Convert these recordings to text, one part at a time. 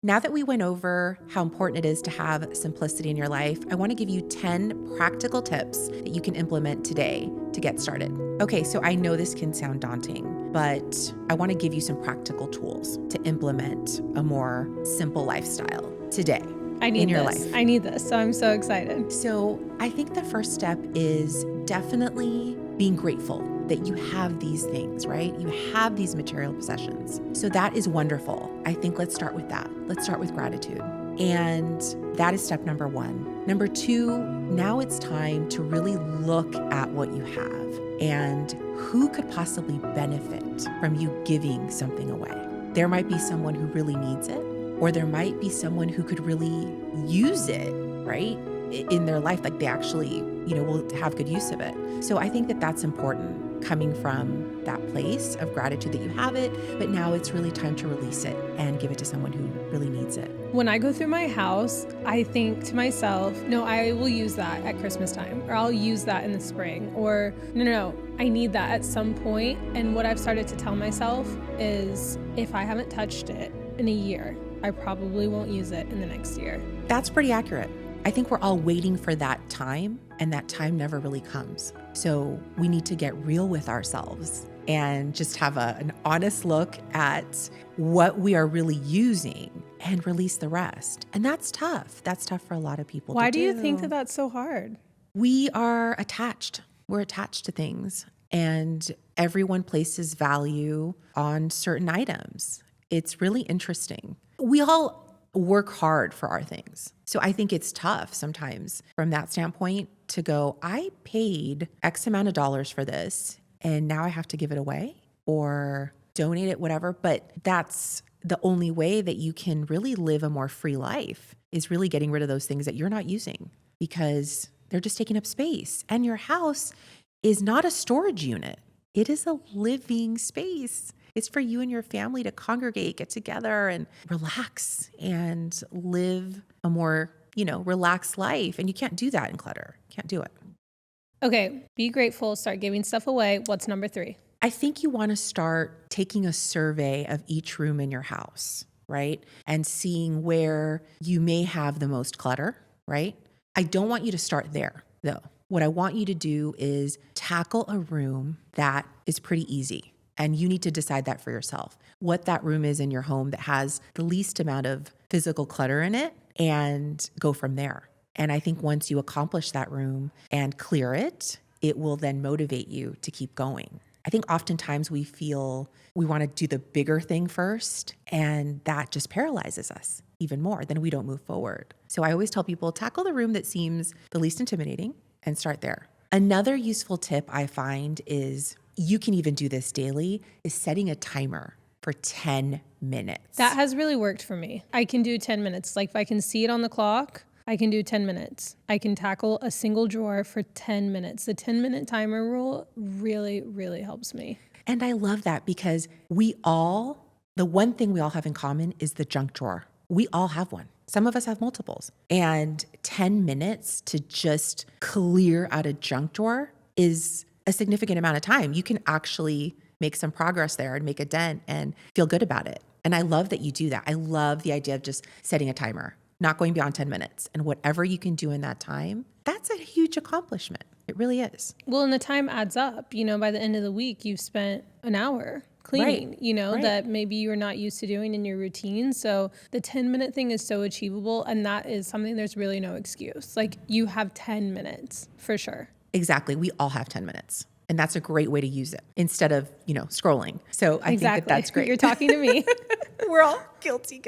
Now that we went over how important it is to have simplicity in your life, I want to give you 10 practical tips that you can implement today to get started. Okay, so I know this can sound daunting, but I want to give you some practical tools to implement a more simple lifestyle today in your life. I need this. So I'm so excited. So I think the first step is definitely being grateful that you have these things, right? You have these material possessions. So that is wonderful. I think let's start with that. Let's start with gratitude. And that is step number one. Number two, now it's time to really look at what you have and who could possibly benefit from you giving something away. There might be someone who really needs it, or there might be someone who could really use it, right? In their life, like they actually, will have good use of it. So I think that that's important coming from that place of gratitude that you have it, but now it's really time to release it and give it to someone who really needs it. When I go through my house, I think to myself, no, I will use that at Christmas time, or I'll use that in the spring, or no, I need that at some point. And what I've started to tell myself is if I haven't touched it in a year, I probably won't use it in the next year. That's pretty accurate. I think we're all waiting for that time, and that time never really comes. So we need to get real with ourselves and just have an honest look at what we are really using and release the rest. And that's tough. That's tough for a lot of people. Why do you think that that's so hard? We are attached. We're attached to things, and everyone places value on certain items. It's really interesting. We all work hard for our things. So I think it's tough sometimes from that standpoint to go, I paid X amount of dollars for this and now I have to give it away or donate it, whatever. But that's the only way that you can really live a more free life is really getting rid of those things that you're not using because they're just taking up space. And your house is not a storage unit. It is a living space. It's for you and your family to congregate, get together and relax and live a more, relaxed life. And you can't do that in clutter. Can't do it. Okay, be grateful, start giving stuff away. What's number 3? I think you want to start taking a survey of each room in your house, right? And seeing where you may have the most clutter, right? I don't want you to start there, though. What I want you to do is tackle a room that is pretty easy. And you need to decide that for yourself, what that room is in your home that has the least amount of physical clutter in it and go from there. And I think once you accomplish that room and clear it, it will then motivate you to keep going. I think oftentimes we feel we want to do the bigger thing first, and that just paralyzes us even more. Then we don't move forward. So I always tell people, tackle the room that seems the least intimidating and start there. Another useful tip I find is, you can even do this daily, is setting a timer for 10 minutes. That has really worked for me. I can do 10 minutes. Like if I can see it on the clock, I can do 10 minutes. I can tackle a single drawer for 10 minutes. The 10-minute timer rule really, really helps me. And I love that because the one thing we all have in common is the junk drawer. We all have one. Some of us have multiples. And 10 minutes to just clear out a junk drawer is a significant amount of time. You can actually make some progress there and make a dent and feel good about it. And I love that you do that. I love the idea of just setting a timer, not going beyond 10 minutes. And whatever you can do in that time, that's a huge accomplishment. It really is. Well, and the time adds up. By the end of the week, you've spent an hour cleaning, Right. that maybe you're not used to doing in your routine. So the 10-minute thing is so achievable. And that is something there's really no excuse. Like you have 10 minutes for sure. Exactly. We all have 10 minutes. And that's a great way to use it instead of, scrolling. So I think that that's great. You're talking to me. We're all guilty.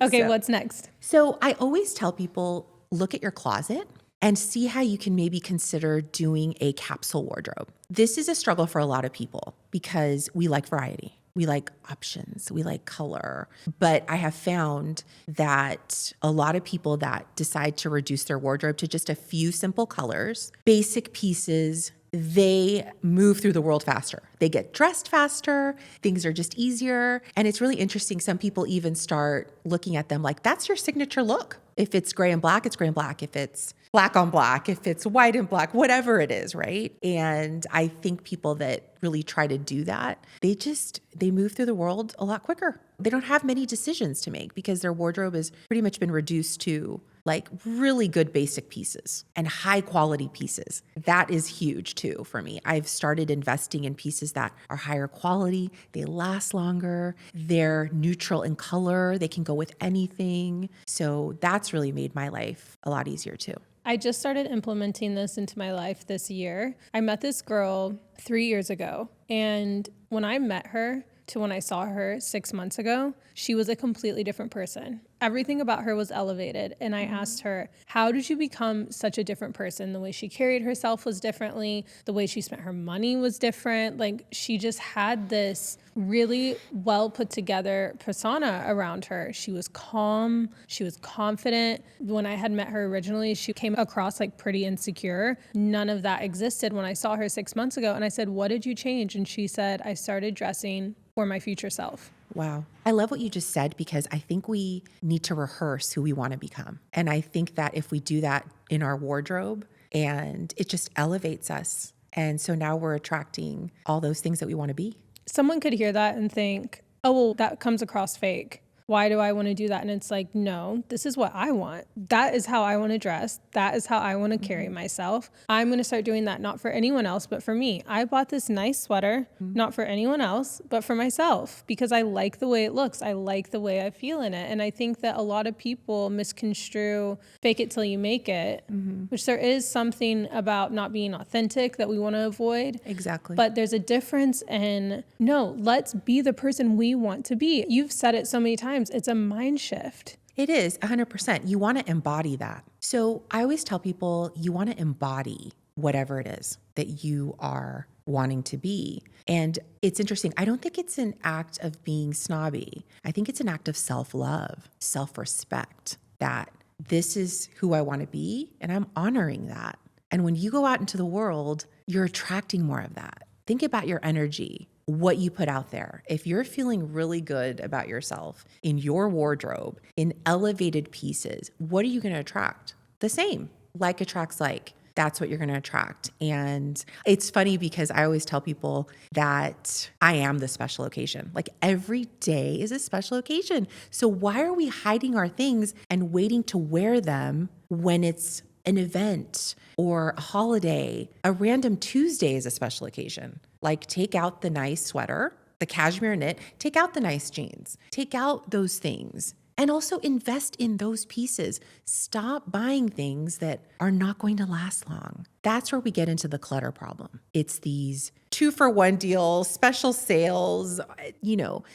Okay, what's next? So I always tell people, look at your closet and see how you can maybe consider doing a capsule wardrobe. This is a struggle for a lot of people because we like variety. We like options, we like color. But I have found that a lot of people that decide to reduce their wardrobe to just a few simple colors, basic pieces, they move through the world faster. They get dressed faster. Things are just easier. And it's really interesting. Some people even start looking at them like, that's your signature look. If it's gray and black, it's gray and black. If it's black on black, if it's white and black, whatever it is, right? And I think people that really try to do that, they move through the world a lot quicker. they don't have many decisions to make because their wardrobe has pretty much been reduced to like really good basic pieces and high quality pieces. That is huge too for me. I've started investing in pieces that are higher quality, they last longer, they're neutral in color, they can go with anything. So that's really made my life a lot easier too. I just started implementing this into my life this year. I met this girl 3 years ago, and when I met her to when I saw her 6 months ago, she was a completely different person. Everything about her was elevated. And I asked her, how did you become such a different person? The way she carried herself was differently. The way she spent her money was different. Like, she just had this really well put together persona around her. She was calm. She was confident. When I had met her originally, she came across like pretty insecure. None of that existed when I saw her 6 months ago. And I said, what did you change? And she said, I started dressing for my future self. Wow. I love what you just said because I think we need to rehearse who we want to become. And I think that if we do that in our wardrobe, and it just elevates us. And so now we're attracting all those things that we want to be. Someone could hear that and think, oh, well, that comes across fake. Why do I want to do that? And it's like, no, this is what I want. That is how I want to dress. That is how I want to carry myself. I'm going to start doing that, not for anyone else, but for me. I bought this nice sweater, not for anyone else, but for myself, because I like the way it looks. I like the way I feel in it. And I think that a lot of people misconstrue fake it till you make it, which there is something about not being authentic that we want to avoid. Exactly. But there's a difference in, no, let's be the person we want to be. You've said it so many times. It's a mind shift. It is 100%. You want to embody that. So I always tell people you want to embody whatever it is that you are wanting to be. And it's interesting. I don't think it's an act of being snobby. I think it's an act of self-love, self-respect, that this is who I want to be and I'm honoring that. And when you go out into the world, you're attracting more of that. Think about your energy, what you put out there. If you're feeling really good about yourself in your wardrobe, in elevated pieces, what are you going to attract? The same. Like attracts like. That's what you're going to attract. And it's funny because I always tell people that I am the special occasion. Like every day is a special occasion. So why are we hiding our things and waiting to wear them when it's an event or a holiday? A random Tuesday is a special occasion. Like take out the nice sweater, the cashmere knit, take out the nice jeans, take out those things. And also invest in those pieces. Stop buying things that are not going to last long. That's where we get into the clutter problem. It's these 2-for-1 deals, special sales,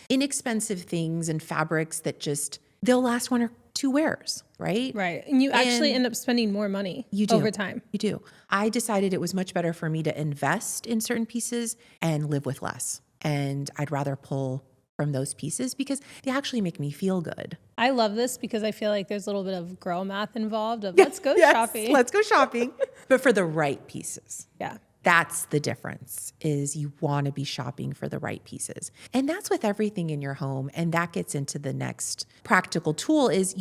inexpensive things and fabrics that just, they'll last 1 or 2 wears, right? Right. And you actually end up spending more money over time. You do. I decided it was much better for me to invest in certain pieces and live with less. And I'd rather pull from those pieces because they actually make me feel good. I love this because I feel like there's a little bit of girl math involved of let's go shopping. Let's go shopping, but for the right pieces. Yeah. That's the difference, is you want to be shopping for the right pieces. And that's with everything in your home. And that gets into the next practical tool is,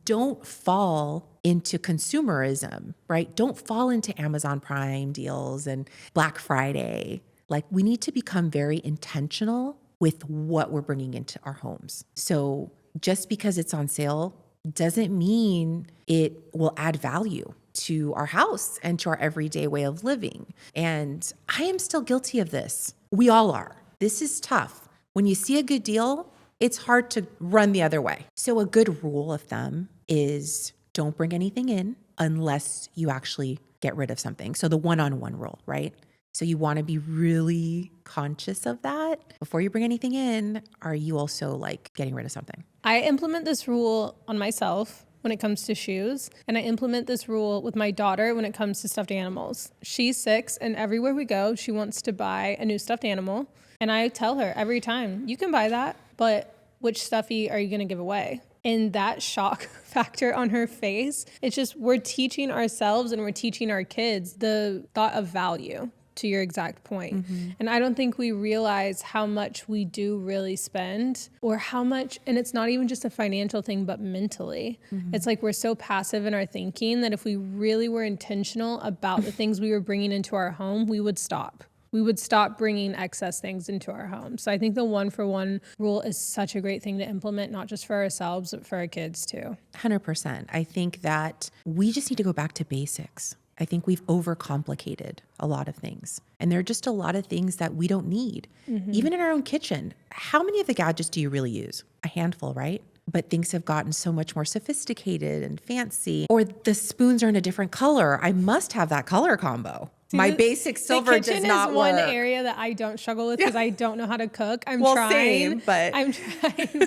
don't fall into consumerism, right? Don't fall into Amazon Prime deals and Black Friday. Like we need to become very intentional with what we're bringing into our homes. So just because it's on sale doesn't mean it will add value to our house and to our everyday way of living. And I am still guilty of this. We all are. This is tough. When you see a good deal, it's hard to run the other way. So a good rule of thumb is don't bring anything in unless you actually get rid of something. So the one-on-one rule, right? So you want to be really conscious of that. Before you bring anything in, are you also like getting rid of something? I implement this rule on myself when it comes to shoes. And I implement this rule with my daughter when it comes to stuffed animals. She's 6 and everywhere we go, she wants to buy a new stuffed animal. And I tell her every time, you can buy that, but which stuffy are you going to give away? And that shock factor on her face, it's just we're teaching ourselves and we're teaching our kids the thought of value. To your exact point. And I don't think we realize how much we do really spend or how much, and it's not even just a financial thing, but mentally. It's like we're so passive in our thinking that if we really were intentional about the things we were bringing into our home, we would stop. we would stop bringing excess things into our home. So I think the 1-for-1 rule is such a great thing to implement, not just for ourselves, but for our kids too. 100%. I think that we just need to go back to basics. I think we've overcomplicated a lot of things. And there are just a lot of things that we don't need. Even in our own kitchen, how many of the gadgets do you really use? A handful, right? But things have gotten so much more sophisticated and fancy. Or the spoons are in a different color. I must have that color combo. My basic silver does not work. The kitchen is one area that I don't struggle with because I don't know how to cook. I'm trying, same,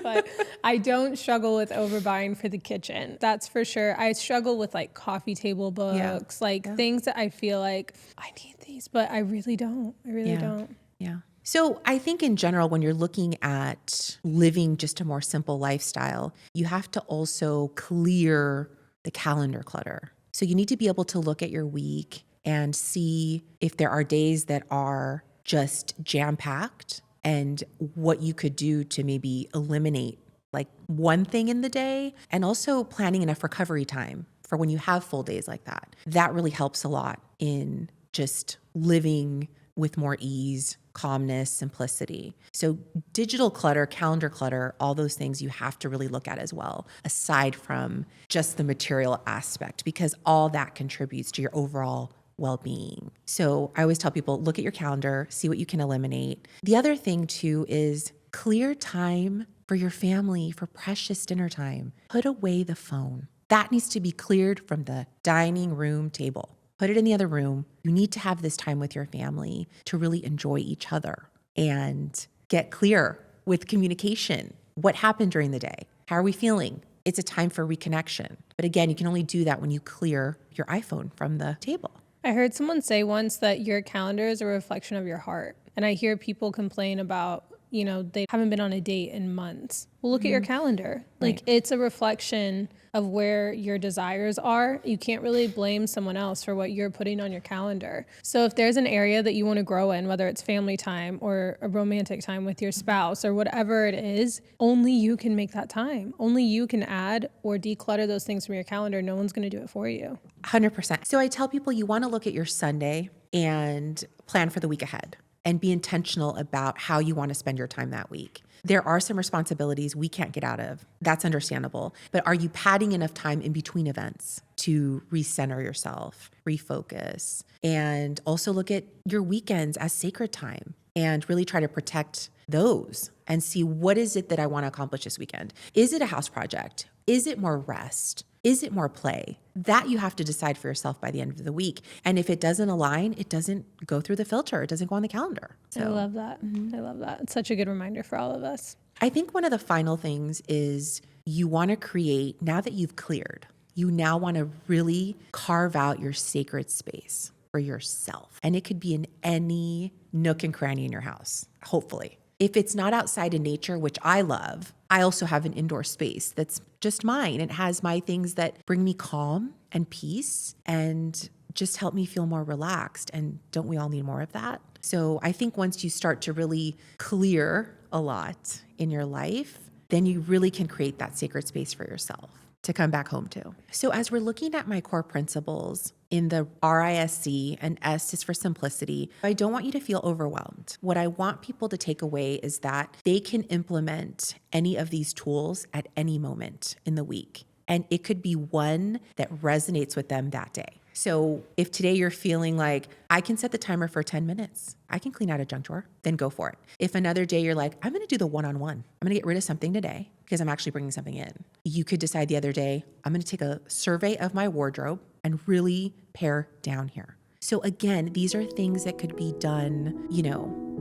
but I don't struggle with overbuying for the kitchen. That's for sure. I struggle with like coffee table books, things that I feel like I need these, but I really don't. I really don't. Yeah. So I think in general, when you're looking at living just a more simple lifestyle, you have to also clear the calendar clutter. So you need to be able to look at your week and see if there are days that are just jam-packed and what you could do to maybe eliminate like one thing in the day, and also planning enough recovery time for when you have full days like that. That really helps a lot in just living with more ease, calmness, simplicity. So digital clutter, calendar clutter, all those things you have to really look at as well, aside from just the material aspect, because all that contributes to your overall well-being. So I always tell people, look at your calendar, see what you can eliminate. The other thing too is clear time for your family, for precious dinner time. Put away the phone. That needs to be cleared from the dining room table. Put it in the other room. You need to have this time with your family to really enjoy each other and get clear with communication. What happened during the day? How are we feeling? It's a time for reconnection. But again, you can only do that when you clear your iPhone from the table. I heard someone say once that your calendar is a reflection of your heart. And I hear people complain about, they haven't been on a date in months. Well, look at your calendar. Like it's a reflection of where your desires are. You can't really blame someone else for what you're putting on your calendar. So if there's an area that you want to grow in, whether it's family time or a romantic time with your spouse or whatever it is, only you can make that time. Only you can add or declutter those things from your calendar. No one's going to do it for you. 100%. So I tell people you want to look at your Sunday and plan for the week ahead and be intentional about how you want to spend your time that week. There are some responsibilities we can't get out of. That's understandable. But are you padding enough time in between events to recenter yourself, refocus, and also look at your weekends as sacred time and really try to protect those and see what is it that I want to accomplish this weekend? Is it a house project? Is it more rest? Is it more play? That you have to decide for yourself by the end of the week. And if it doesn't align, it doesn't go through the filter. It doesn't go on the calendar. I love that. I love that. It's such a good reminder for all of us. I think one of the final things is you want to create, now that you've cleared, you now want to really carve out your sacred space for yourself. And it could be in any nook and cranny in your house, hopefully. If it's not outside in nature, which I love, I also have an indoor space that's just mine. It has my things that bring me calm and peace and just help me feel more relaxed. And don't we all need more of that? So I think once you start to really clear a lot in your life, then you really can create that sacred space for yourself to come back home to. So as we're looking at my core principles in the RISC, and S is for simplicity, I don't want you to feel overwhelmed. What I want people to take away is that they can implement any of these tools at any moment in the week. And it could be one that resonates with them that day. So if today you're feeling like, I can set the timer for 10 minutes, I can clean out a junk drawer, then go for it. If another day you're like, I'm going to do the one-on-one, I'm going to get rid of something today because I'm actually bringing something in. You could decide the other day, I'm going to take a survey of my wardrobe and really pare down here. So again, these are things that could be done,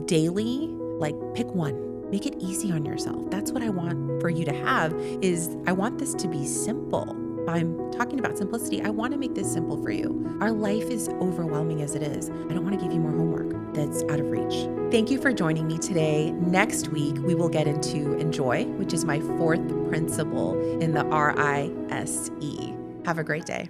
daily, like pick one. Make it easy on yourself. That's what I want for you to have is I want this to be simple. I'm talking about simplicity. I want to make this simple for you. Our life is overwhelming as it is. I don't want to give you more homework that's out of reach. Thank you for joining me today. Next week, we will get into enjoy, which is my fourth principle in the RISE. Have a great day.